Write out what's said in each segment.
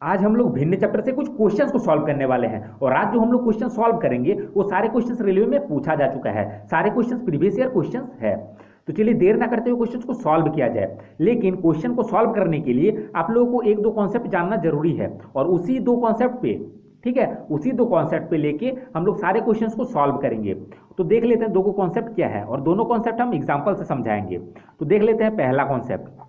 आज हम लोग भिन्न चैप्टर से कुछ क्वेश्चंस को सॉल्व करने वाले हैं और आज जो हम लोग क्वेश्चन सॉल्व करेंगे वो सारे क्वेश्चंस रेलवे में पूछा जा चुका है, सारे क्वेश्चंस प्रीवियस ईयर क्वेश्चंस है। तो चलिए देर ना करते हुए क्वेश्चंस को सॉल्व किया जाए। लेकिन क्वेश्चन को सॉल्व करने के लिए आप लोगों को एक दो कॉन्सेप्ट जानना जरूरी है और उसी दो कॉन्सेप्ट पे, ठीक है, उसी दो कॉन्सेप्ट पे लेके हम लोग सारे क्वेश्चंस को सॉल्व करेंगे। तो देख लेते हैं दो को कॉन्सेप्ट क्या है और दोनों कॉन्सेप्ट हम एग्जाम्पल से समझाएंगे। तो देख लेते हैं पहला कॉन्सेप्ट।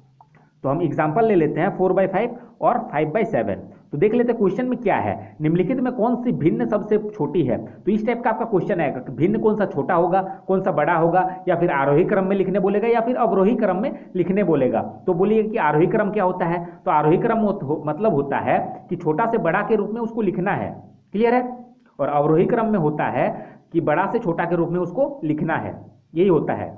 तो हम एग्जाम्पल ले लेते हैं 4/5 और 5/7। तो देख लेते हैं क्वेश्चन में क्या है, निम्नलिखित में कौन सी भिन्न सबसे छोटी है। तो इस टाइप का आपका क्वेश्चन आएगा कि भिन्न कौन सा छोटा होगा, कौन सा बड़ा होगा, या फिर आरोही क्रम में लिखने बोलेगा या फिर अवरोही क्रम में लिखने बोलेगा। तो बोलिए कि आरोही क्रम क्या होता है। तो आरोही क्रम मतलब होता है कि छोटा से बड़ा के रूप में उसको लिखना है, क्लियर है। और अवरोही क्रम में होता है कि बड़ा से छोटा के रूप में उसको लिखना है, यही होता है।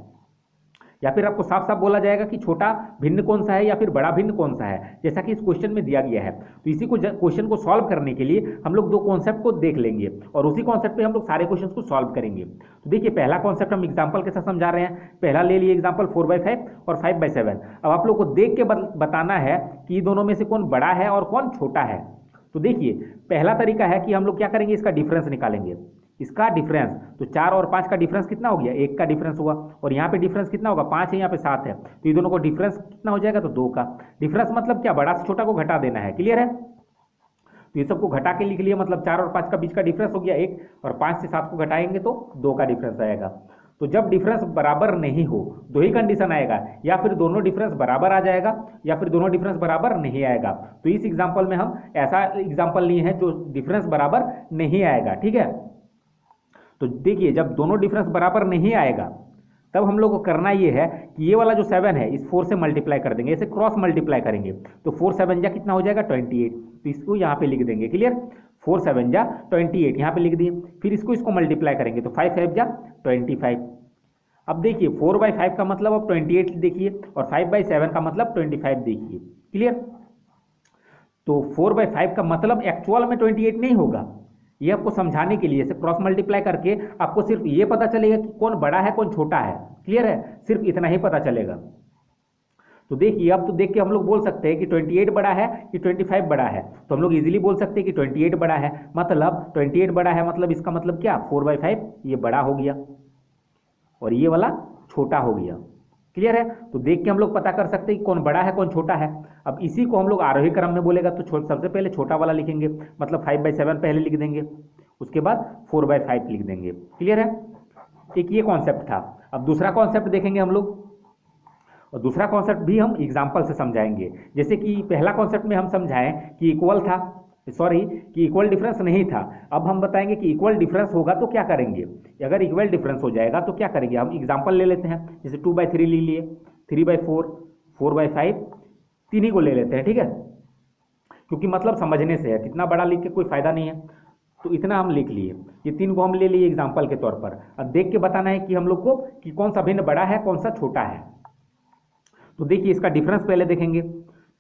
या फिर आपको साफ साफ बोला जाएगा कि छोटा भिन्न कौन सा है या फिर बड़ा भिन्न कौन सा है, जैसा कि इस क्वेश्चन में दिया गया है। तो इसी को क्वेश्चन को सॉल्व करने के लिए हम लोग दो कॉन्सेप्ट को देख लेंगे और उसी कॉन्सेप्ट पे हम लोग सारे क्वेश्चन को सॉल्व करेंगे। तो देखिए पहला कॉन्सेप्ट हम एग्जाम्पल के साथ समझा रहे हैं। पहला ले लिए एग्जाम्पल 4/5 और 5/7। अब आप लोग को देख के बताना है कि दोनों में से कौन बड़ा है और कौन छोटा है। तो देखिए पहला तरीका है कि हम लोग क्या करेंगे, इसका डिफरेंस निकालेंगे। इसका डिफरेंस, तो 4 और 5 का डिफरेंस कितना हो गया, 1 का डिफरेंस हुआ। और यहाँ पे डिफरेंस कितना होगा, 5 है, यहाँ पे 7 है। तो ये दोनों को डिफरेंस कितना हो जाएगा, तो 2 का डिफरेंस। मतलब क्या, बड़ा से छोटा को घटा देना है, क्लियर है। तो ये सबको घटा के लिख लिया, मतलब 4 और 5 का बीच का डिफरेंस हो गया 1, और 5 से 7 को घटाएंगे तो 2 का डिफरेंस आएगा। तो जब डिफरेंस बराबर नहीं हो, दो ही कंडीशन आएगा, या फिर दोनों डिफरेंस बराबर आ जाएगा या फिर दोनों डिफरेंस बराबर नहीं आएगा। तो इस एग्जाम्पल में हम ऐसा एग्जाम्पल लिए हैं जो डिफरेंस बराबर नहीं आएगा, ठीक है। तो देखिए जब दोनों डिफरेंस बराबर नहीं आएगा तब हम लोग को करना ये है कि ये वाला जो 7 है इस 4 से मल्टीप्लाई कर देंगे, इसे क्रॉस मल्टीप्लाई करेंगे। तो 4 7 जा कितना हो जाएगा, 28। तो इसको यहाँ पे लिख देंगे, क्लियर। 4 7 जा 28 यहाँ पे लिख दिए। फिर इसको मल्टीप्लाई करेंगे तो 5 5 जा 25। अब देखिए 4/5 का मतलब अब 28 देखिए और 5/7 का मतलब 25 देखिए, क्लियर। तो 4/5 का मतलब एक्चुअल में 28 नहीं होगा, ये आपको समझाने के लिए क्रॉस मल्टीप्लाई करके आपको सिर्फ ये पता चलेगा कि कौन बड़ा है कौन छोटा है, क्लियर है, सिर्फ इतना ही पता चलेगा। तो देखिए अब तो देख के हम लोग बोल सकते हैं कि 28 बड़ा है कि 25 बड़ा है। तो हम लोग इजीली बोल सकते हैं कि 28 बड़ा है, मतलब 28 बड़ा है, मतलब इसका मतलब क्या, 4/5 ये बड़ा हो गया और ये वाला छोटा हो गया, क्लियर है। तो देख के हम लोग पता कर सकते हैं कि कौन बड़ा है कौन छोटा है। अब इसी को हम लोग आरोही क्रम में बोलेगा तो सबसे पहले छोटा वाला लिखेंगे, मतलब 5/7 पहले लिख देंगे, उसके बाद 4/5 लिख देंगे, क्लियर है। एक ये कॉन्सेप्ट था। अब दूसरा कॉन्सेप्ट देखेंगे हम लोग, और दूसरा कॉन्सेप्ट भी हम एग्जाम्पल से समझाएंगे। जैसे कि पहला कॉन्सेप्ट में हम समझाएं कि इक्वल था, सॉरी कि इक्वल डिफरेंस नहीं था। अब हम बताएंगे कि इक्वल डिफरेंस होगा तो क्या करेंगे। अगर इक्वल डिफरेंस हो जाएगा तो क्या करेंगे, हम एग्जांपल ले लेते हैं। जैसे 2/3 ले लिए, 3/4, 4/5, तीन को ले लेते हैं, ठीक है, क्योंकि मतलब समझने से है, इतना बड़ा लिख के कोई फायदा नहीं है। तो इतना हम लिख लिए, ये 3 को हम ले लिए एग्जाम्पल के तौर पर। अब देख के बताना है कि हम लोग को कि कौन सा भिन्न बड़ा है कौन सा छोटा है। तो देखिए इसका डिफरेंस पहले देखेंगे।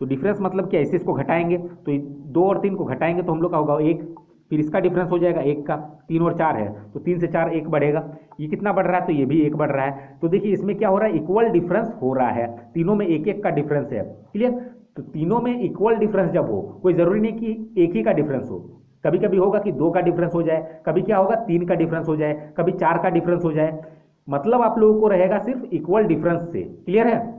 तो डिफरेंस मतलब क्या, इसको घटाएंगे तो 2 और 3 को घटाएंगे तो हम लोग का होगा 1। फिर इसका डिफरेंस हो जाएगा 1 का, 3 और 4 है तो 3 से 4 1 बढ़ेगा। ये कितना बढ़ रहा है, तो ये भी 1 बढ़ रहा है। तो देखिए इसमें क्या हो रहा है, इक्वल डिफरेंस हो रहा है, तीनों में 1 का डिफरेंस है, क्लियर। तो तीनों में इक्वल डिफरेंस जब हो, कोई जरूरी नहीं कि एक ही का डिफरेंस हो, कभी कभी होगा कि 2 का डिफरेंस हो जाए, कभी क्या होगा 3 का डिफरेंस हो जाए, कभी 4 का डिफरेंस हो जाए। मतलब आप लोगों को रहेगा सिर्फ इक्वल डिफरेंस से, क्लियर है।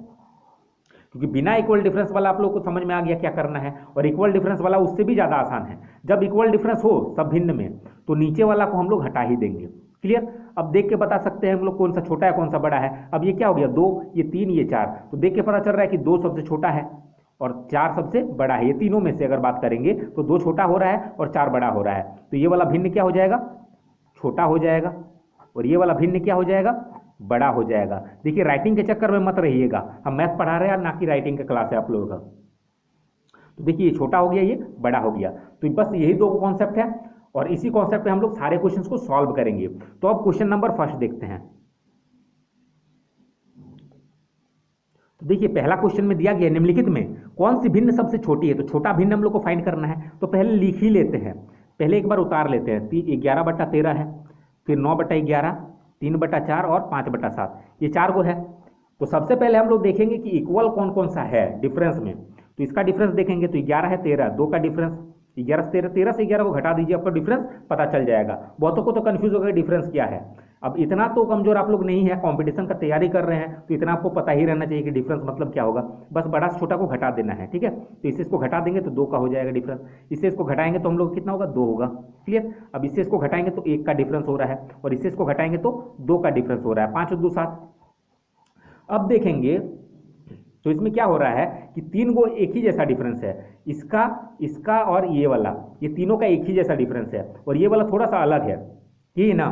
क्योंकि बिना इक्वल डिफरेंस वाला आप लोग को समझ में आ गया क्या करना है, और इक्वल डिफरेंस वाला उससे भी ज्यादा आसान है। जब इक्वल डिफरेंस हो सब भिन्न में तो नीचे वाला को हम लोग हटा ही देंगे, क्लियर। अब देख के बता सकते हैं हम लोग कौन सा छोटा है कौन सा बड़ा है। अब ये क्या हो गया, 2, ये 3, ये 4, तो देख के पता चल रहा है कि 2 सबसे छोटा है और 4 सबसे बड़ा है। ये तीनों में से अगर बात करेंगे तो 2 छोटा हो रहा है और 4 बड़ा हो रहा है। तो ये वाला भिन्न क्या हो जाएगा, छोटा हो जाएगा, और ये वाला भिन्न क्या हो जाएगा, बड़ा हो जाएगा। देखिए राइटिंग के चक्कर में मत रहिएगा, हम मैथ पढ़ा रहे हैं ना कि राइटिंग का क्लास है आप लोगों का। तो देखिए ये छोटा हो गया ये बड़ा हो गया। तो बस यही 2 कॉन्सेप्ट है और इसी कॉन्सेप्ट पे हम लोग सारे क्वेश्चंस को सॉल्व करेंगे। तो अब क्वेश्चन नंबर फर्स्ट देखते हैं। तो देखिए पहला क्वेश्चन में दिया गया निम्नलिखित में कौन सी भिन्न सबसे छोटी है। तो छोटा भिन्न हम लोग को फाइंड करना है, तो पहले लिख ही लेते हैं, पहले एक बार उतार लेते हैं। 11/13 है, फिर 9/11, 3/4 और 5/7, ये 4 गो है। तो सबसे पहले हम लोग देखेंगे कि इक्वल कौन कौन सा है डिफरेंस में। तो इसका डिफरेंस देखेंगे तो 11 है 13, 2 का डिफरेंस 11 से 13, 13 से 11 को घटा दीजिए, आपको डिफरेंस पता चल जाएगा। बहुतों को तो कंफ्यूज होगा डिफरेंस क्या है। अब इतना तो कमजोर आप लोग नहीं है, कंपटीशन का तैयारी कर रहे हैं, तो इतना आपको पता ही रहना चाहिए कि डिफरेंस मतलब क्या होगा। बस बड़ा से छोटा को घटा देना है, ठीक है। तो इससे इसको घटा देंगे तो 2 का हो जाएगा डिफरेंस, इससे इसको घटाएंगे तो हम लोग कितना होगा 2 होगा, क्लियर। अब इससे इसको घटाएंगे तो 1 का डिफरेंस हो रहा है, और इससे इसको घटाएंगे तो 2 का डिफरेंस हो रहा है, 5 और 2 7। अब देखेंगे तो इसमें क्या हो रहा है कि 3 गो एक ही जैसा डिफरेंस है, इसका इसका और ये वाला, ये तीनों का एक ही जैसा डिफरेंस है, और ये वाला थोड़ा सा अलग है, ये ना।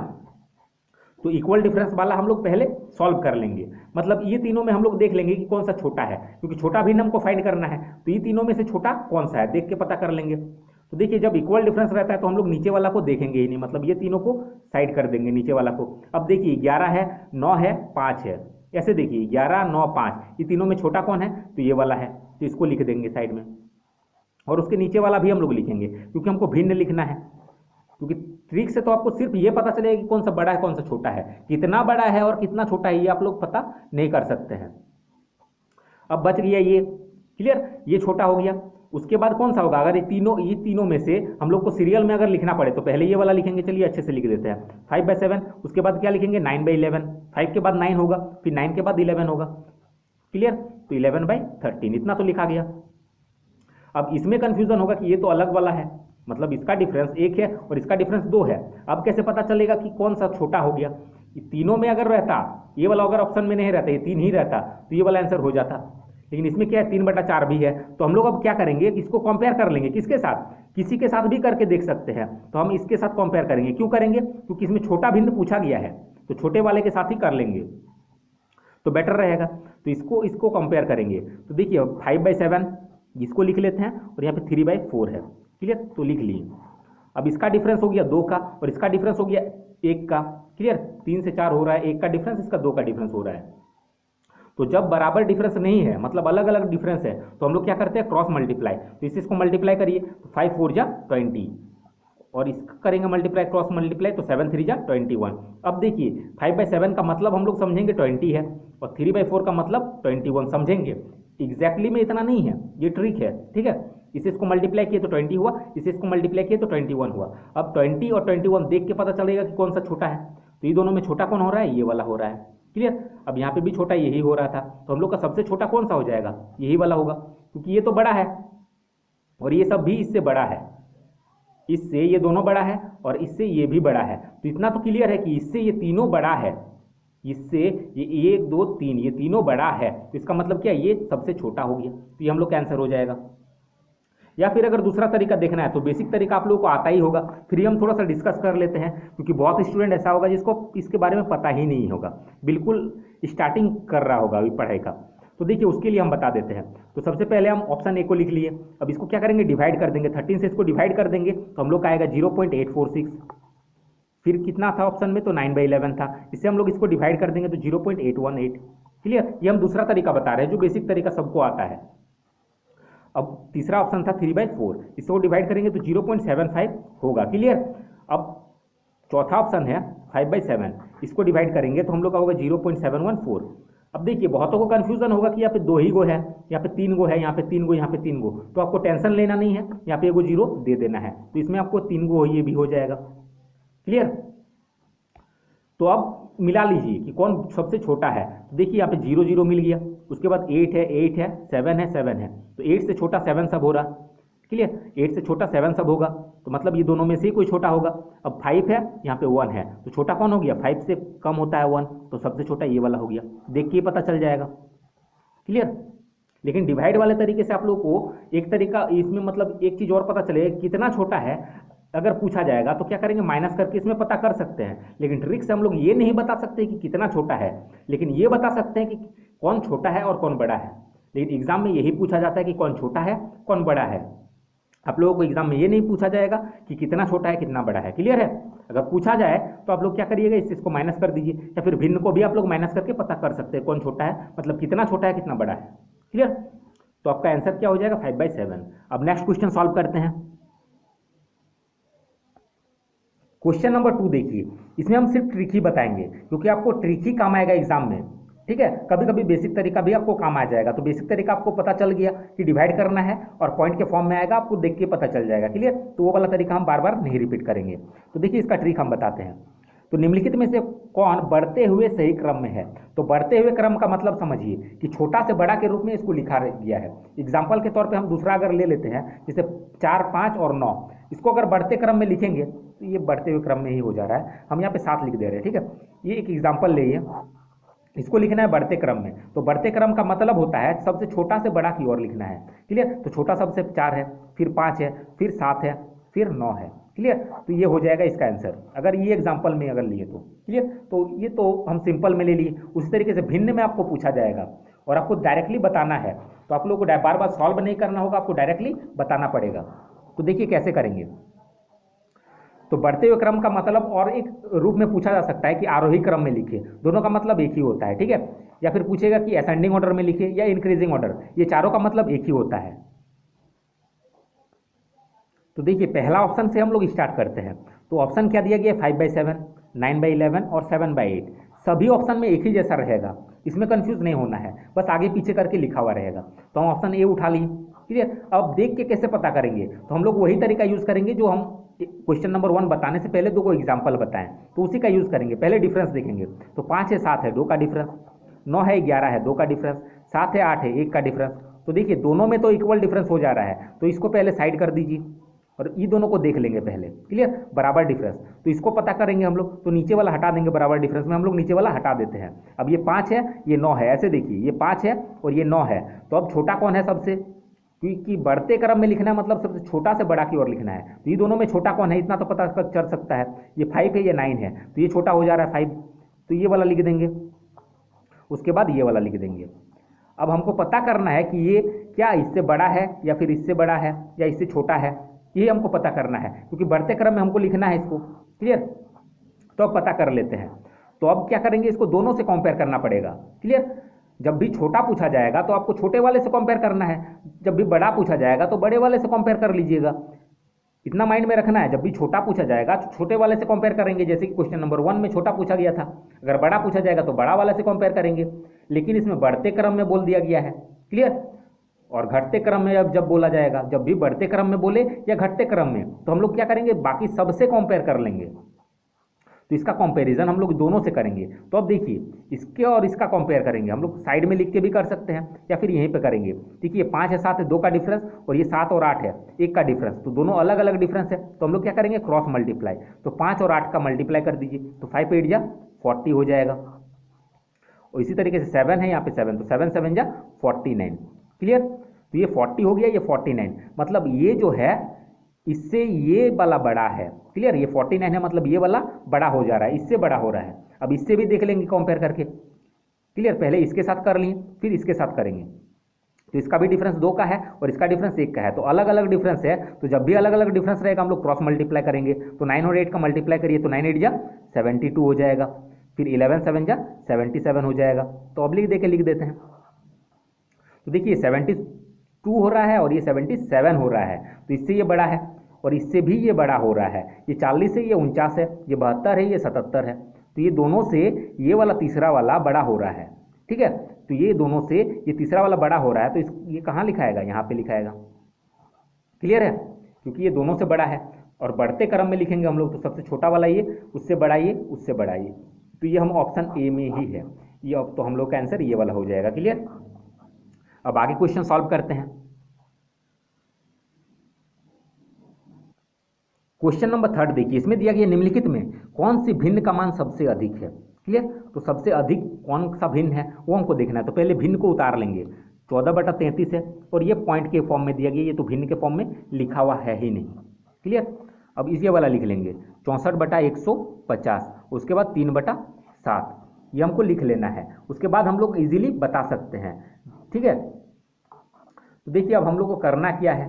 तो इक्वल डिफरेंस वाला हम लोग पहले सॉल्व कर लेंगे, मतलब ये तीनों में हम लोग देख लेंगे कि कौन सा छोटा है, क्योंकि छोटा भिन्न हमको फाइंड करना है, तो ये तीनों में से छोटा कौन सा है देख के पता कर लेंगे। तो देखिए जब इक्वल डिफरेंस रहता है तो हम लोग नीचे वाला को देखेंगे ही नहीं, मतलब ये तीनों को साइड कर देंगे नीचे वाला को। अब देखिए 11 है, 9 है, 5 है, ऐसे देखिए 11 9 5, ये तीनों में छोटा कौन है, तो ये वाला है, तो इसको लिख देंगे साइड में, और उसके नीचे वाला भी हम लोग लिखेंगे, क्योंकि हमको भिन्न लिखना है। क्योंकि ट्रिक से तो आपको सिर्फ ये पता चलेगा कि कौन सा बड़ा है कौन सा छोटा है, कितना बड़ा है और कितना छोटा है ये आप लोग पता नहीं कर सकते हैं। अब बच गया ये, क्लियर, ये छोटा हो गया। उसके बाद कौन सा होगा, अगर ये तीनों में से हम लोग को सीरियल में अगर लिखना पड़े तो पहले ये वाला लिखेंगे, चलिए अच्छे से लिख देते हैं, 5/7। उसके बाद क्या लिखेंगे 9/11, 5 के बाद 9 होगा, फिर 9 के बाद 11 होगा, क्लियर। तो 11/13 इतना तो लिखा गया। अब इसमें कंफ्यूजन होगा कि ये तो अलग वाला है, मतलब इसका डिफरेंस 1 है और इसका डिफरेंस 2 है। अब कैसे पता चलेगा कि कौन सा छोटा हो गया, तीनों में अगर रहता, ये वाला अगर ऑप्शन में नहीं रहता, ये 3 ही रहता तो ये वाला आंसर हो जाता, लेकिन इसमें क्या है 3/4 भी है। तो हम लोग अब क्या करेंगे, इसको कंपेयर कर लेंगे, किसके साथ, किसी के साथ भी करके देख सकते हैं, तो हम इसके साथ कंपेयर करेंगे। क्यों करेंगे, क्योंकि इसमें छोटा भिन्न पूछा गया है, तो छोटे वाले के साथ ही कर लेंगे तो बेटर रहेगा। तो इसको कंपेयर करेंगे, तो देखिए 5/7 इसको लिख लेते हैं, और यहाँ पे 3/4 है, क्लियर, तो लिख लिए। अब इसका डिफरेंस हो गया 2 का, और इसका डिफरेंस हो गया 1 का, क्लियर। 3 से 4 हो रहा है, 1 का डिफरेंस, इसका 2 का डिफरेंस हो रहा है। तो जब बराबर डिफरेंस नहीं है, मतलब अलग अलग डिफरेंस है, तो हम लोग क्या करते हैं क्रॉस मल्टीप्लाई। तो इसको मल्टीप्लाई करिए, तो 5 4 जा 20, और इसका करेंगे मल्टीप्लाई, क्रॉस मल्टीप्लाई, तो 7 3 जा 21। अब देखिए 5/7 का मतलब हम लोग समझेंगे 20 है, और 3/4 का मतलब 21 समझेंगे। एग्जैक्टली में इतना नहीं है, ये ट्रिक है, ठीक है। इसको मल्टीप्लाई किए तो 20 हुआ, इसको मल्टीप्लाई किए तो 21 हुआ। अब 20 और 21 देख के पता चलेगा कि कौन सा छोटा है, तो ये दोनों में छोटा कौन हो रहा है, ये वाला हो रहा है, क्लियर। अब यहाँ पे भी छोटा यही हो रहा था, तो हम लोग का सबसे छोटा कौन सा हो जाएगा, यही वाला होगा, क्योंकि ये तो बड़ा है और ये सब भी इससे बड़ा है, इससे ये दोनों बड़ा है और इससे ये भी बड़ा है। तो इतना तो क्लियर है कि इससे ये तीनों बड़ा है, इससे ये 1 2 3 ये तीनों बड़ा है, तो इसका मतलब क्या, ये सबसे छोटा हो गया, तो ये हम लोग का आंसर हो जाएगा। या फिर अगर दूसरा तरीका देखना है तो बेसिक तरीका आप लोगों को आता ही होगा, फिर हम थोड़ा सा डिस्कस कर लेते हैं, क्योंकि बहुत स्टूडेंट ऐसा होगा जिसको इसके बारे में पता ही नहीं होगा, बिल्कुल स्टार्टिंग कर रहा होगा अभी पढ़ाई का। तो देखिए उसके लिए हम बता देते हैं। तो सबसे पहले हम ऑप्शन ए को लिख लिए, अब इसको क्या करेंगे डिवाइड कर देंगे, 13 से इसको डिवाइड कर देंगे तो हम लोग का आएगा 0.846। फिर कितना था ऑप्शन में, तो 9/11 था, इससे हम लोग इसको डिवाइड कर देंगे तो 0.818, क्लियर। ये हम दूसरा तरीका बता रहे हैं, जो बेसिक तरीका सबको आता है। अब तीसरा ऑप्शन था 3/4, इसको डिवाइड करेंगे तो 0.75 होगा, क्लियर। अब चौथा ऑप्शन है 5/7, इसको डिवाइड करेंगे तो हम लोग का होगा 0.714। अब देखिए बहुतों को कंफ्यूजन होगा कि यहाँ पे 2 ही गो है, यहाँ पे 3 गो है, यहाँ पे 3 गो, यहाँ पे 3 गो, तो आपको टेंशन लेना नहीं है, यहाँ पे एगो 0 दे देना है, तो इसमें आपको 3 गो ये भी हो जाएगा, क्लियर। तो अब मिला लीजिए कि कौन सबसे छोटा है, तो देखिए यहाँ पे 0 0 मिल गया, उसके बाद 8 है 8 है 7 है 7 है, तो 8 से छोटा 7 सब हो रहा, क्लियर। 8 से छोटा 7 सब होगा, तो मतलब ये दोनों में से ही कोई छोटा होगा। अब 5 है, यहाँ पे 1 है, तो छोटा कौन हो गया, 5 से कम होता है 1, तो सबसे छोटा ये वाला हो गया, देख के पता चल जाएगा, क्लियर। लेकिन डिवाइड वाले तरीके से आप लोग को एक तरीका इसमें, मतलब एक चीज और पता चले कितना छोटा है, अगर पूछा जाएगा तो क्या करेंगे माइनस करके इसमें पता कर सकते हैं। लेकिन ट्रिक से हम लोग ये नहीं बता सकते कि कितना छोटा है, लेकिन ये बता सकते हैं कि कौन छोटा है और कौन बड़ा है। लेकिन एग्जाम में यही पूछा जाता है कि कौन छोटा है कौन बड़ा है। आप लोगों को एग्जाम में ये नहीं पूछा जाएगा कि कितना छोटा है कितना बड़ा है, क्लियर है। अगर पूछा जाए तो आप लोग क्या करिएगा, इसको माइनस कर दीजिए, या फिर भिन्न को भी आप लोग माइनस करके पता कर सकते हैं कौन छोटा है, मतलब कितना छोटा है कितना बड़ा है, क्लियर। तो आपका आंसर क्या हो जाएगा 5/7। अब नेक्स्ट क्वेश्चन सॉल्व करते हैं। क्वेश्चन नंबर 2 देखिए, इसमें हम सिर्फ ट्रिक ही बताएंगे, क्योंकि आपको ट्रिक ही काम आएगा एग्जाम में। ठीक है। कभी कभी बेसिक तरीका भी आपको काम आ जाएगा, तो बेसिक तरीका आपको पता चल गया कि डिवाइड करना है और पॉइंट के फॉर्म में आएगा, आपको देख के पता चल जाएगा, क्लियर। तो वो वाला तरीका हम बार बार नहीं रिपीट करेंगे। तो देखिए इसका ट्रिक हम बताते हैं। तो निम्नलिखित में से कौन बढ़ते हुए सही क्रम में है? तो बढ़ते हुए क्रम का मतलब समझिए कि छोटा से बड़ा के रूप में इसको लिखा गया है। एग्जाम्पल के तौर पे हम दूसरा अगर ले लेते हैं, जैसे 4, 5 और 9, इसको अगर बढ़ते क्रम में लिखेंगे तो ये बढ़ते हुए क्रम में ही हो जा रहा है, हम यहाँ पे 7 लिख दे रहे हैं, ठीक है। ये एक एग्जाम्पल लेइए, इसको लिखना है बढ़ते क्रम में। तो बढ़ते क्रम का मतलब होता है सबसे छोटा से बड़ा की ओर लिखना है, क्लियर। तो छोटा सबसे 4 है, फिर 5 है, फिर 7 है, फिर 9 है, क्लियर। तो ये हो जाएगा इसका आंसर, अगर ये एग्जाम्पल में अगर लिए तो, क्लियर। तो ये तो हम सिंपल में ले लिए। उसी तरीके से भिन्न में आपको पूछा जाएगा और आपको डायरेक्टली बताना है, तो आप लोगों को बार बार सॉल्व नहीं करना होगा, आपको डायरेक्टली बताना पड़ेगा। तो देखिए कैसे करेंगे। तो बढ़ते हुए क्रम का मतलब और एक रूप में पूछा जा सकता है कि आरोही क्रम में लिखिए, दोनों का मतलब एक ही होता है, ठीक है। या फिर पूछेगा कि असेंडिंग ऑर्डर में लिखिए या इंक्रीजिंग ऑर्डर, ये चारों का मतलब एक ही होता है। तो देखिए पहला ऑप्शन से हम लोग स्टार्ट करते हैं। तो ऑप्शन क्या दिया गया? 5/7, 9/11 और 7/8। सभी ऑप्शन में एक ही जैसा रहेगा, इसमें कंफ्यूज नहीं होना है, बस आगे पीछे करके लिखा हुआ रहेगा। तो हम ऑप्शन ए उठा लिए, क्लियर। अब देख के कैसे पता करेंगे? तो हम लोग वही तरीका यूज करेंगे जो हम क्वेश्चन नंबर 1 बताने से पहले 2 एग्जाम्पल बताएं, तो उसी का यूज करेंगे। पहले डिफरेंस देखेंगे, तो 5 है 7 है 2 का डिफरेंस, 9 है 11 है 2 का डिफरेंस, 7 है 8 है 1 का डिफरेंस। तो देखिए दोनों में तो इक्वल डिफरेंस हो जा रहा है, तो इसको पहले साइड कर दीजिए और ये दोनों को देख लेंगे पहले, क्लियर। बराबर डिफरेंस, तो इसको पता करेंगे हम लोग, तो नीचे वाला हटा देंगे, बराबर डिफरेंस में हम लोग नीचे वाला हटा देते हैं। अब ये 5 है ये 9 है, ऐसे देखिए ये 5 है और ये 9 है, तो अब छोटा कौन है सबसे? क्योंकि बढ़ते क्रम में लिखना है मतलब सबसे छोटा से बड़ा की ओर लिखना है, तो ये दोनों में छोटा कौन है इतना तो पता चल सकता है। ये 5 है ये 9 है, तो ये छोटा हो जा रहा है 5, तो ये वाला लिख देंगे, उसके बाद ये वाला लिख देंगे। अब हमको पता करना है कि ये क्या इससे बड़ा है या फिर इससे बड़ा है या इससे छोटा है, ये हमको पता करना है, क्योंकि बढ़ते क्रम में हमको लिखना है इसको, क्लियर। तो अब पता कर लेते हैं। तो अब क्या करेंगे? इसको दोनों से कंपेयर करना पड़ेगा, क्लियर। जब भी छोटा पूछा जाएगा तो आपको छोटे वाले से कंपेयर करना है, जब भी बड़ा पूछा जाएगा तो बड़े वाले से कंपेयर कर लीजिएगा। इतना माइंड में रखना है, जब भी छोटा पूछा जाएगा तो छोटे वाले से कंपेयर करेंगे, जैसे कि क्वेश्चन नंबर 1 में छोटा पूछा गया था। अगर बड़ा पूछा जाएगा तो बड़ा वाला से कंपेयर करेंगे, लेकिन इसमें बढ़ते क्रम में बोल दिया गया है, क्लियर। और घटते क्रम में अब जब बोला जाएगा, जब भी बढ़ते क्रम में बोले या घटते क्रम में, तो हम लोग क्या करेंगे? बाकी सबसे कंपेयर कर लेंगे। तो इसका कंपैरिजन हम लोग दोनों से करेंगे। तो अब देखिए इसके और इसका कंपेयर करेंगे, हम लोग साइड में लिख के भी कर सकते हैं या फिर यहीं पे करेंगे। देखिए 5 है 7 है 2 का डिफरेंस और ये 7 और 8 है 1 का डिफरेंस, तो दोनों अलग अलग डिफरेंस है, तो हम लोग क्या करेंगे? Cross multiply. तो 5 और 8 का मल्टीप्लाई कर दीजिए, तो 5 8 जा 40 हो जाएगा। और इसी तरीके से 7 है यहाँ पे 7, तो 7 7 जा 49, क्लियर। तो ये 40 हो गया, ये 49, मतलब ये जो है इससे ये वाला बड़ा है, क्लियर। ये 49 है मतलब ये वाला बड़ा हो जा रहा है, इससे बड़ा हो रहा है। अब इससे भी देख लेंगे कंपेयर करके, क्लियर। पहले इसके साथ कर लिए फिर इसके साथ करेंगे, तो इसका भी डिफरेंस 2 का है और इसका डिफरेंस 1 का है, तो अलग अलग डिफरेंस है। तो जब भी अलग अलग डिफरेंस रहेगा हम लोग क्रॉस मल्टीप्लाई करेंगे। तो 9 और 8 का मल्टीप्लाई करिए, तो 9 8 जा 72 हो जाएगा, फिर 11 7 जा 77 हो जाएगा। तो ऑब्लिक दे के लिख देते हैं। तो देखिए 72 हो रहा है और ये 77 हो रहा है, तो इससे ये बड़ा है और इससे भी ये बड़ा हो रहा है। ये 40 है ये 49 है, ये 72 है ये 77 है, तो ये दोनों से ये वाला तीसरा वाला बड़ा हो रहा है, ठीक है। तो ये दोनों से ये तीसरा वाला बड़ा हो रहा है, तो ये कहाँ लिखाएगा? यहाँ पे लिखाएगा, क्लियर है, क्योंकि ये दोनों से बड़ा है। और बढ़ते क्रम में लिखेंगे हम लोग, तो सबसे छोटा वाला ये, उससे बड़ा ये, उससे बड़ा ये, तो ये हम ऑप्शन ए में ही है ये। अब तो हम लोग का आंसर ये वाला हो जाएगा, क्लियर। अब आगे क्वेश्चन सॉल्व करते हैं। क्वेश्चन नंबर 3 देखिए, इसमें दिया गया निम्नलिखित में कौन सी भिन्न का मान सबसे अधिक है, क्लियर। तो सबसे अधिक कौन सा भिन्न है वो हमको देखना है। तो पहले भिन्न को उतार लेंगे, 14/33 है और ये पॉइंट के फॉर्म में दिया गया, ये तो भिन्न के फॉर्म में लिखा हुआ है ही नहीं, क्लियर। अब इसी वाला लिख लेंगे 64/150, उसके बाद 3/7, ये हमको लिख लेना है। उसके बाद हम लोग इजीली बता सकते हैं, ठीक है। तो देखिए अब हम लोग को करना क्या है?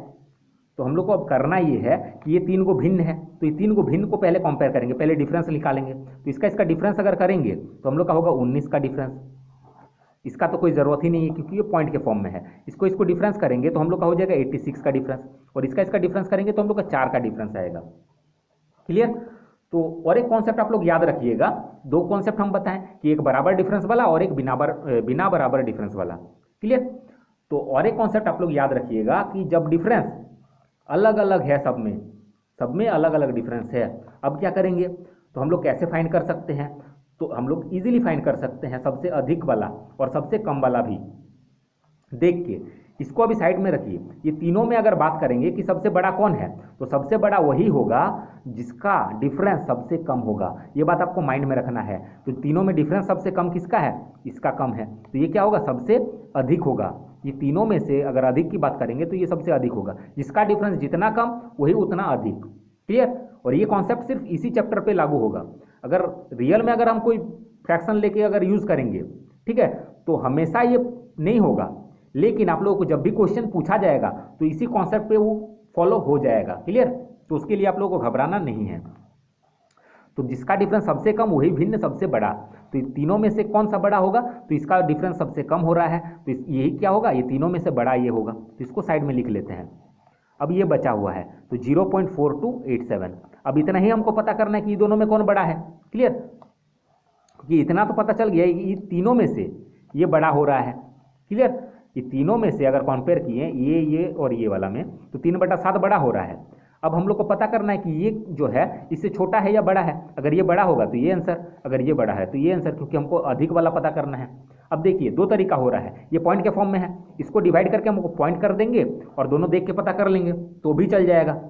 तो हम लोग को अब करना ये है कि ये 3 को भिन्न है, तो ये 3 को भिन्न को पहले कंपेयर करेंगे, पहले डिफरेंस निकालेंगे। तो इसका डिफरेंस अगर करेंगे तो हम लोग का होगा 19 का डिफरेंस। इसका तो कोई ज़रूरत ही नहीं है क्योंकि ये पॉइंट के फॉर्म में है। इसको डिफरेंस करेंगे तो हम लोग का हो जाएगा 86 का डिफरेंस, और इसका डिफरेंस करेंगे तो हम लोग का 4 का डिफरेंस आएगा, क्लियर। तो और एक कॉन्सेप्ट आप लोग याद रखिएगा, दो कॉन्सेप्ट हम बताएं कि एक बराबर डिफरेंस वाला और एक बिना बराबर डिफरेंस वाला। क्लियर। तो और एक कॉन्सेप्ट आप लोग याद रखिएगा कि जब डिफरेंस अलग अलग है, सब में अलग अलग डिफरेंस है, अब क्या करेंगे, तो हम लोग कैसे फाइंड कर सकते हैं, तो हम लोग इजीली फाइंड कर सकते हैं सबसे अधिक वाला और सबसे कम वाला भी देख के। इसको अभी साइड में रखिए। ये तीनों में अगर बात करेंगे कि सबसे बड़ा कौन है, तो सबसे बड़ा वही होगा जिसका डिफरेंस सबसे कम होगा। ये बात आपको माइंड में रखना है। तो तीनों में डिफरेंस सबसे कम किसका है, इसका कम है, तो ये क्या होगा, सबसे अधिक होगा। ये तीनों में से अगर अधिक की बात करेंगे तो ये सबसे अधिक होगा। जिसका डिफरेंस जितना कम वही उतना अधिक। क्लियर। और ये कॉन्सेप्ट सिर्फ इसी चैप्टर पे लागू होगा। अगर रियल में अगर हम कोई फ्रैक्शन लेके अगर यूज करेंगे, ठीक है, तो हमेशा ये नहीं होगा, लेकिन आप लोगों को जब भी क्वेश्चन पूछा जाएगा तो इसी कॉन्सेप्ट पे वो फॉलो हो जाएगा। क्लियर। तो उसके लिए आप लोगों को घबराना नहीं है। तो जिसका डिफरेंस सबसे कम वही भिन्न सबसे बड़ा। तो तीनों में से कौन सा बड़ा होगा, तो इसका डिफरेंस सबसे कम हो रहा है, तो यही क्या होगा, ये तीनों में से बड़ा ये होगा। तो इसको साइड में लिख लेते हैं। अब ये बचा हुआ है तो 0.4287। अब इतना ही हमको पता करना है कि ये दोनों में कौन बड़ा है। क्लियर। क्योंकि इतना तो पता चल गया ये तीनों में से ये बड़ा हो रहा है। क्लियर। ये तीनों में से अगर कंपेयर किए ये और ये वाला में, तो 3/7 बड़ा हो रहा है। अब हम लोग को पता करना है कि ये जो है इससे छोटा है या बड़ा है। अगर ये बड़ा होगा तो ये आंसर, अगर ये बड़ा है तो ये आंसर, क्योंकि हमको अधिक वाला पता करना है। अब देखिए दो तरीका हो रहा है, ये पॉइंट के फॉर्म में है, इसको डिवाइड करके हमको पॉइंट कर देंगे और दोनों देख के पता कर लेंगे तो भी चल जाएगा।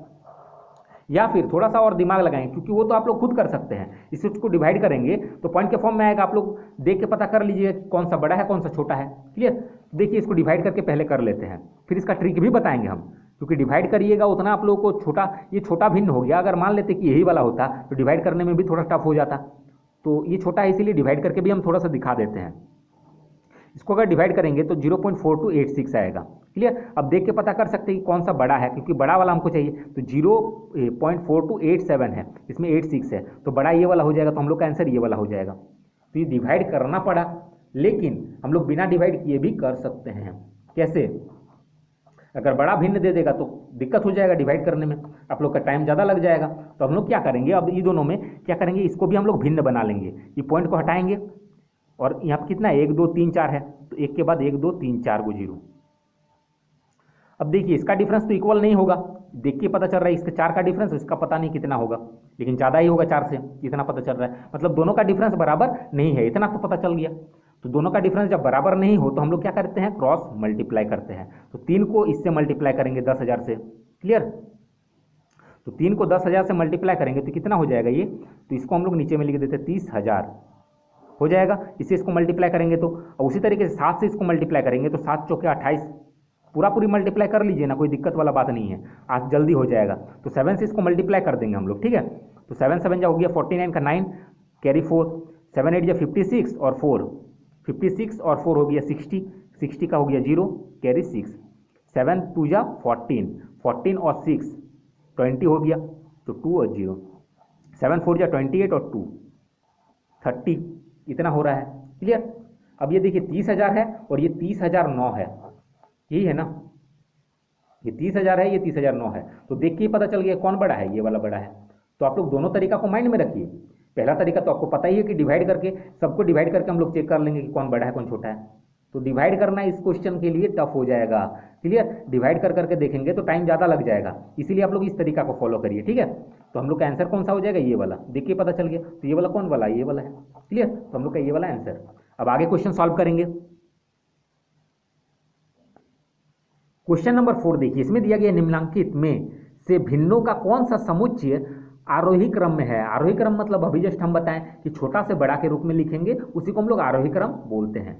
या फिर थोड़ा सा और दिमाग लगाएंगे, क्योंकि वो तो आप लोग खुद कर सकते हैं। इस चीज को डिवाइड करेंगे तो पॉइंट के फॉर्म में आएगा, आप लोग देख के पता कर लीजिए कौन सा बड़ा है कौन सा छोटा है। क्लियर। देखिए इसको डिवाइड करके पहले कर लेते हैं, फिर इसका ट्रिक भी बताएंगे हम, क्योंकि डिवाइड करिएगा उतना आप लोगों को छोटा, ये छोटा भिन्न हो गया। अगर मान लेते कि यही वाला होता तो डिवाइड करने में भी थोड़ा टफ हो जाता। तो ये छोटा है इसीलिए डिवाइड करके भी हम थोड़ा सा दिखा देते हैं। इसको अगर डिवाइड करेंगे तो 0.4286 आएगा। क्लियर। अब देख के पता कर सकते हैं कि कौन सा बड़ा है, क्योंकि बड़ा वाला हमको चाहिए। तो 0.4287 है, इसमें 86 है, तो बड़ा ये वाला हो जाएगा, तो हम लोग का आंसर ये वाला हो जाएगा। तो ये डिवाइड करना पड़ा, लेकिन हम लोग बिना डिवाइड किए भी कर सकते हैं। कैसे, अगर बड़ा भिन्न दे देगा तो दिक्कत हो जाएगा डिवाइड करने में, आप लोग का टाइम ज़्यादा लग जाएगा। तो हम लोग क्या करेंगे, अब ये दोनों में क्या करेंगे, इसको भी हम लोग भिन्न बना लेंगे। ये पॉइंट को हटाएंगे और यहाँ पर कितना है, 1 2 3 4 है, तो एक के बाद 1 2 3 4 को 0। अब देखिए इसका डिफरेंस तो इक्वल नहीं होगा, देख के पता चल रहा है इसका 4 का डिफरेंस, इसका पता नहीं कितना होगा, लेकिन ज़्यादा ही होगा 4 से, इतना पता चल रहा है। मतलब दोनों का डिफरेंस बराबर नहीं है, इतना तो पता चल गया। तो दोनों का डिफरेंस जब बराबर नहीं हो तो हम लोग क्या करते हैं, क्रॉस मल्टीप्लाई करते हैं। तो 3 को इससे मल्टीप्लाई करेंगे 10,000 से। क्लियर। तो 3 को 10,000 से मल्टीप्लाई करेंगे तो कितना हो जाएगा ये, तो इसको हम लोग नीचे में लिख देते हैं 30,000 हो जाएगा। इससे इसको मल्टीप्लाई करेंगे तो, उसी तरीके से 7 से इसको मल्टीप्लाई करेंगे तो 7 चौके 28, पूरी मल्टीप्लाई कर लीजिए ना, कोई दिक्कत वाला बात नहीं है, आज जल्दी हो जाएगा। तो 7 से इसको मल्टीप्लाई कर देंगे हम लोग। ठीक है। तो 7 7 जा हो गया 49 का 9 कैरी 4, 7 8 जा 56 और 4, 56 और 4 हो गया 60, 60 का हो गया 0 कैरी 6, 7 2 जा 14, 14 और 6 20 हो गया, तो 2 और 0, 7 4 जा 28 और 2 30, इतना हो रहा है। क्लियर। अब ये देखिए 30,000 है और ये 30,009 है, यही है ना, ये 30,000 है, ये 30,009 है। तो देख के ही पता चल गया कौन बड़ा है, ये वाला बड़ा है। तो आप लोग दोनों तरीका को माइंड में रखिए। पहला तरीका तो आपको पता ही है कि डिवाइड करके, सबको डिवाइड करके हम लोग चेक कर लेंगे कि कौन बड़ा है कौन छोटा है। तो डिवाइड करना इस क्वेश्चन के लिए टफ हो जाएगा। क्लियर। डिवाइड कर करके देखेंगे तो टाइम ज़्यादा लग जाएगा, इसीलिए आप लोग इस तरीका को फॉलो करिए। ठीक है। तो हम लोग का आंसर कौन सा हो जाएगा, ये वाला, देख के पता चल गया। तो ये वाला कौन वाला, ये वाला है। क्लियर। तो हम लोग का ये वाला आंसर। अब आगे क्वेश्चन सॉल्व करेंगे। क्वेश्चन नंबर 4 देखिए, इसमें दिया गया निम्नलिखित में से भिन्नों का कौन सा समुच्चय आरोही क्रम में है। आरोही क्रम मतलब अभी जस्ट हम बताएं कि छोटा से बड़ा के रूप में लिखेंगे, उसी को हम लोग आरोही क्रम बोलते हैं।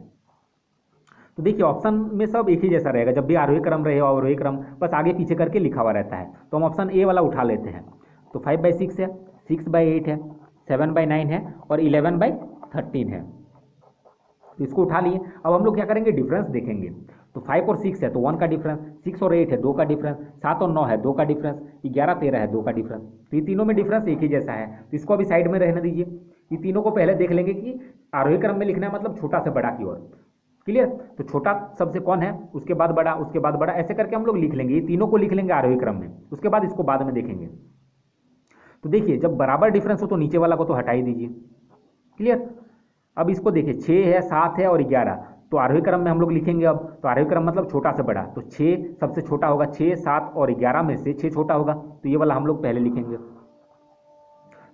तो देखिए ऑप्शन में सब एक ही जैसा रहेगा, जब भी आरोही क्रम रहे अवरोही क्रम बस आगे पीछे करके लिखा हुआ रहता है। तो हम ऑप्शन ए वाला उठा लेते हैं। तो 5/6 है, 6/8 है, 7/9 है और 11/13 है। तो इसको उठा लिए। अब हम लोग क्या करेंगे, डिफरेंस देखेंगे। तो 5 और 6 है तो 1 का डिफरेंस, 6 और 8 है 2 का डिफरेंस, 7 और 9 है 2 का डिफरेंस, 11 13 है 2 का डिफरेंस। तो ये तीनों में डिफरेंस एक ही जैसा है, तो इसको अभी साइड में रहने दीजिए। ये तीनों को पहले देख लेंगे कि आरोही क्रम में लिखना है, मतलब छोटा से बड़ा की ओर। क्लियर। तो छोटा सबसे कौन है, उसके बाद बड़ा, उसके बाद बड़ा, ऐसे करके हम लोग लिख लेंगे। ये तीनों को लिख लेंगे आरोही क्रम में, उसके बाद इसको बाद में देखेंगे। तो देखिए जब बराबर डिफरेंस हो तो नीचे वाला को तो हटा ही दीजिए। क्लियर। अब इसको देखिए 6 है, 7 है और 11, तो आरोही क्रम में हम लोग लिखेंगे। अब तो आरोही क्रम मतलब छोटा से बड़ा, तो 6 सबसे छोटा होगा, 6, 7 और 11 में से 6 छोटा होगा, तो ये वाला हम लोग पहले लिखेंगे।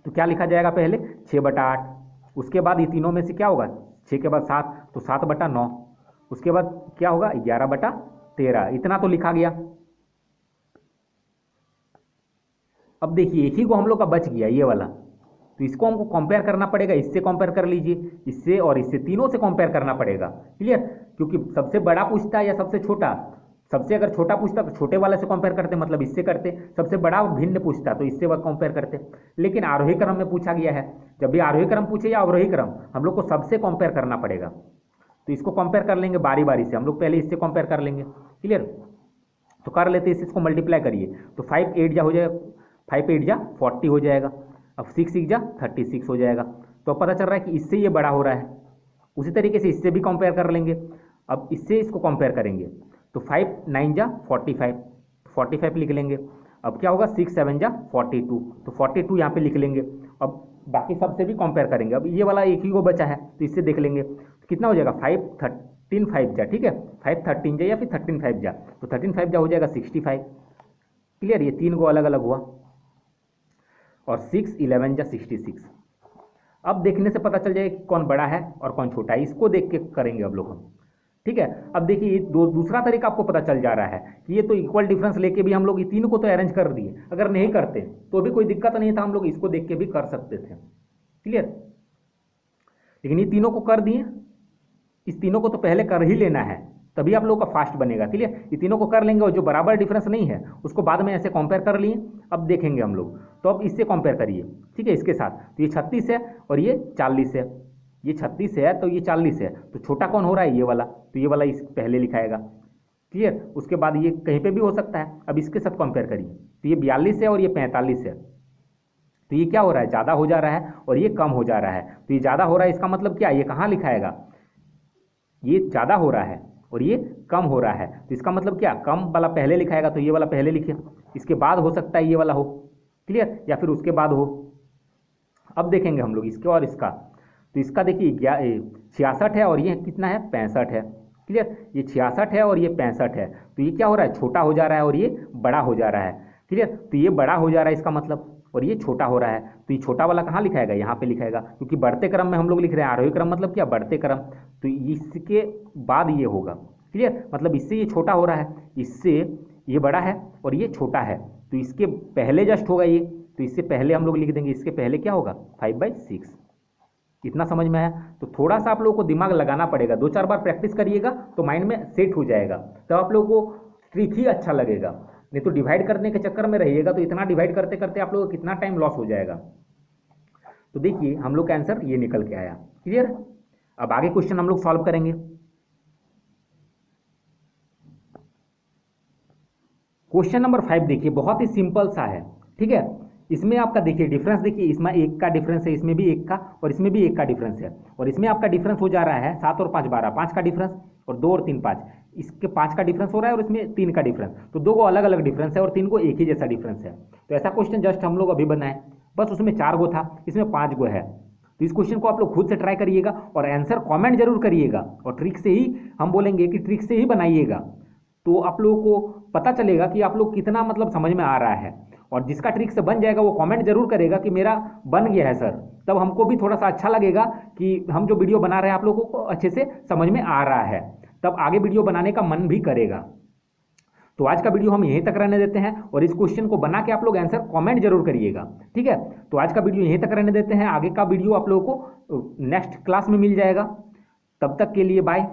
तो क्या लिखा जाएगा पहले 6/8, उसके बाद ये तीनों में से क्या होगा 6 के बाद 7, तो 7/9, उसके बाद क्या होगा 11/13, इतना तो लिखा गया। अब देखिए एक ही को हम लोग का बच गया ये वाला, तो इसको हमको कंपेयर करना पड़ेगा, इससे कंपेयर कर लीजिए, इससे और इससे, तीनों से कंपेयर करना पड़ेगा। क्लियर। क्योंकि सबसे बड़ा पूछता है या सबसे छोटा, सबसे अगर छोटा पूछता तो छोटे वाले से कंपेयर करते, मतलब इससे करते, सबसे बड़ा भिन्न पूछता तो इससे कंपेयर करते। लेकिन आरोही क्रम में पूछा गया है, जब भी आरोही क्रम पूछे या अवरोही क्रम, हम लोग को सबसे कंपेयर करना पड़ेगा। तो इसको कंपेयर कर लेंगे बारी बारी से, हम लोग पहले इससे कंपेयर कर लेंगे। क्लियर। तो कर लेते हैं, इसको मल्टीप्लाई करिए, तो 5 8 जा हो जाएगा, 5 8 जा 40 हो जाएगा, अब 6 6 जा 36 हो जाएगा। तो अब पता चल रहा है कि इससे ये बड़ा हो रहा है। उसी तरीके से इससे भी कंपेयर कर लेंगे, अब इससे इसको कंपेयर करेंगे, तो 5 9 जा 45, 45 लिख लेंगे। अब क्या होगा 6 7 जा 42, तो 42 यहाँ पे लिख लेंगे। अब बाकी सबसे भी कंपेयर करेंगे, अब ये वाला एक ही को बचा है तो इससे देख लेंगे, तो कितना हो जाएगा 5 13 5 जा, ठीक है, 5 13 जा या फिर 13 5 जा, तो 13 5 जा हो जाएगा 65। क्लियर। ये तीन को अलग अलग हुआ, और 6 11 जा 66। अब देखने से पता चल जाएगा कि कौन बड़ा है और कौन छोटा है, इसको देख के करेंगे अब लोग हम। ठीक है। अब देखिए ये दूसरा तरीका आपको पता चल जा रहा है कि ये तो इक्वल डिफरेंस लेके भी हम लोग ये तीनों को तो अरेंज कर दिए, अगर नहीं करते तो भी कोई दिक्कत नहीं था, हम लोग इसको देख के भी कर सकते थे। क्लियर। लेकिन ये तीनों को कर दिए, इस तीनों को तो पहले कर ही लेना है, तभी आप लोगों का फास्ट बनेगा। क्लियर। ये तीनों को कर लेंगे और जो बराबर डिफरेंस नहीं है उसको बाद में ऐसे कंपेयर कर लिए। अब देखेंगे हम लोग, तो अब इससे कंपेयर करिए, ठीक है, इसके साथ, तो ये 36 है और ये 40 है, ये 36 है तो ये 40 है, तो छोटा कौन हो रहा है ये वाला, तो ये वाला इस पहले लिखाएगा। क्लियर। उसके बाद ये कहीं पे भी हो सकता है। अब इसके साथ कंपेयर करिए, तो ये 42 है और ये 45 है, तो ये क्या हो रहा है ज़्यादा हो जा रहा है और ये कम हो जा रहा है। तो ये ज़्यादा हो रहा है, इसका मतलब क्या, ये कहाँ लिखाएगा, ये ज़्यादा हो रहा है और ये कम हो रहा है, तो इसका मतलब क्या, कम वाला पहले लिखाएगा, तो ये वाला पहले लिखे, इसके बाद हो सकता है ये वाला हो। क्लियर। या फिर उसके बाद हो। अब देखेंगे हम लोग इसके और इसका, तो इसका देखिए 66 है और ये कितना है 65 है। क्लियर। ये 66 है और ये 65 है, तो ये क्या हो रहा है छोटा हो जा रहा है और ये बड़ा हो जा रहा है। क्लियर। तो ये बड़ा हो जा रहा है इसका मतलब, और ये छोटा हो रहा है, तो ये छोटा वाला कहाँ लिखाएगा, यहाँ पे लिखाएगा, क्योंकि बढ़ते क्रम में हम लोग लिख रहे हैं। आरोही क्रम मतलब क्या, बढ़ते क्रम, तो इसके बाद ये होगा। क्लियर। मतलब इससे ये छोटा हो रहा है, इससे ये बड़ा है और ये छोटा है, तो इसके पहले जस्ट होगा ये, तो इससे पहले हम लोग लिख देंगे, इसके पहले क्या होगा 5/6। इतना समझ में आया। तो थोड़ा सा आप लोगों को दिमाग लगाना पड़ेगा, 2-4 बार प्रैक्टिस करिएगा तो माइंड में सेट हो जाएगा, तब आप लोगों को ट्रिक ही अच्छा लगेगा। नहीं तो डिवाइड करने के चक्कर में रहिएगा तो इतना डिवाइड करते करते आप लोगों को कितना टाइम लॉस हो जाएगा। तो देखिए हम लोग का आंसर ये निकल के आया। क्लियर। अब आगे क्वेश्चन हम लोग सॉल्व करेंगे। क्वेश्चन नंबर 5 देखिए, बहुत ही सिंपल सा है। ठीक है। इसमें आपका देखिए डिफरेंस, देखिए इसमें 1 का डिफरेंस है, इसमें भी 1 का और इसमें भी 1 का डिफरेंस है, और इसमें आपका डिफरेंस हो जा रहा है 7 और 5 12, 5 का डिफरेंस, और 2 और 3 5, इसके 5 का डिफरेंस हो रहा है और इसमें 3 का डिफरेंस, तो 2 को अलग अलग डिफरेंस है और 3 को एक ही जैसा डिफरेंस है। तो ऐसा क्वेश्चन जस्ट हम लोग अभी बनाए, बस उसमें 4 गो था, इसमें 5 गो है। तो इस क्वेश्चन को आप लोग खुद से ट्राई करिएगा और आंसर कमेंट जरूर करिएगा, और ट्रिक से ही हम बोलेंगे कि ट्रिक से ही बनाइएगा, तो आप लोगों को पता चलेगा कि आप लोग कितना मतलब समझ में आ रहा है। और जिसका ट्रिक से बन जाएगा वो कमेंट जरूर करेगा कि मेरा बन गया है सर, तब हमको भी थोड़ा सा अच्छा लगेगा कि हम जो वीडियो बना रहे हैं आप लोगों को अच्छे से समझ में आ रहा है, तब आगे वीडियो बनाने का मन भी करेगा। तो आज का वीडियो हम यहीं तक रहने देते हैं, और इस क्वेश्चन को बना के आप लोग आंसर कमेंट जरूर करिएगा। ठीक है। तो आज का वीडियो यहीं तक रहने देते हैं, आगे का वीडियो आप लोगों को नेक्स्ट क्लास में मिल जाएगा। तब तक के लिए बाय।